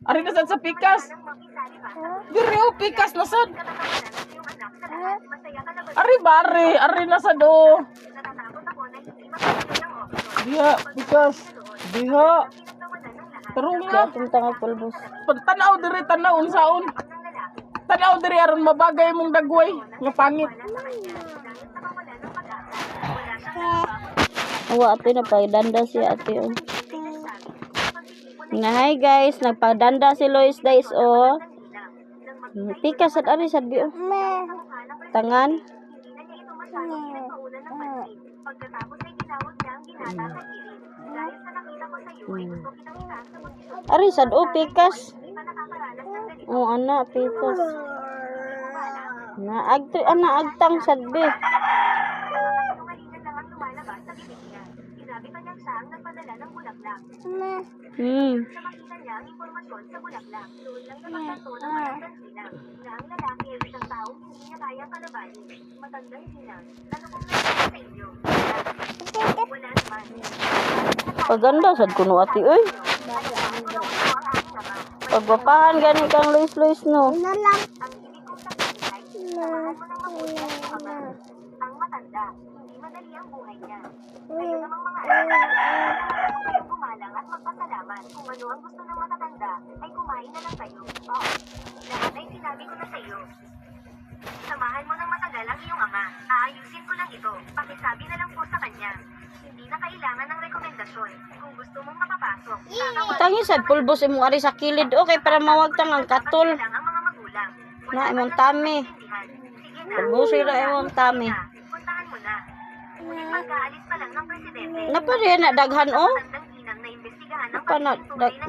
Ari na sad sa pikas. Diri o pikas na sad. Ari bare, ari na sad o. Diha, pikas. Diha. Tarong na. Tentang pulbos. Tanaw diri, tanaw unsaon. Tanaw diri aron mabagay mong dagway nga pangit. Awa ate na pagdanda si ate oh. Nga hi guys, nagpagdanda si Lois guys oh. Pikas at ari sad bi oh. Tangan. Ari sad oh pikas. Oh ana pikas. Na agtang sad bi. Paganda sad kuno ati oy. Pagwapahan gani kang Lois no. Ang matanda, hindi madali ang buhay niya. Kayo namang mga anak, gumalang at magpasalamat. Kung ano ang gusto ng matatanda, ay kumain na lang kayo. Oh, lahat ay sinabi ko na sa iyo. Samahan mo ng matagal ang iyong ama. Aayusin ko lang ito. Pakisabi na lang po sa kanya. Hindi na kailangan ng rekomendasyon. Kung gusto mong makapasok, Tangi sad pulbos imong ari sa kilid okay para mawagtang ang katol. lang ang mga magulang. Na imong tami. Pulbos ra imong tami. Puntahan mo na. Ngunit pagkaalis pa lang ng presidente, Napa rin na daghan oh. tandang inang na imbestigahan ng Napa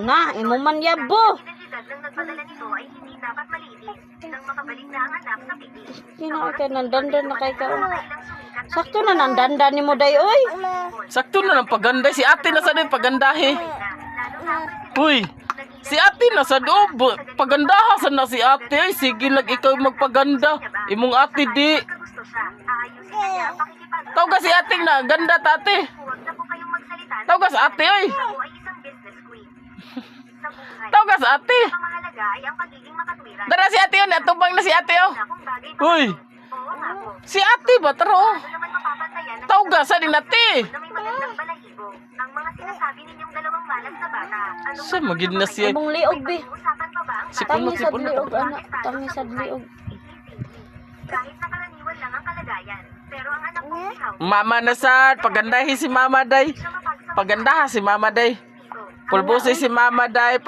na imo man yabo. identidad ng nagpadala nito ay hindi dapat malinis nang makabalik na ang anak sa pipi. Kina kay nandandan na kay ka. Sakto na nandandan nimo day oy. Sakto na ng paganda si ate na sad oy pagandahe. Uy, si ate na sad o. Pagandaha sad na si ate. Ay, sige lag ikaw magpaganda. Imong ate di. Gusto siya, aayusin na niya ang pakikipag- Tawga si ate na ganda tate. Huwag na po kayong magsalita. Tawga sa ate oy. Ako ay isang business queen. Sa buhay, Tawga sa ate. ang mahalaga ay ang pagiging makatwiran. Dara si ate yun. Atubang na si ate oh. Na kung bagay ba Uy, ito? Oo nga po. si ate ba taro? Ano naman mapapantayan ng Tawga sa din ate. na may magandang balahibo? Ang mga sinasabi ninyong dalawang malas na bata. Ano Sa magid na siya. Imong liog bi. usapan pa ba ang Sipon Tangi mo, sad sipon mo. liog ana. Tangi sad liog. kahit nakaraniwan lang ang kalagayan. Pero ang anak kong si How, Mama na sad. Pagandahi si mama day. siya mapagsabi Pagandaha si mama day. dito. Pulbusi si mama day.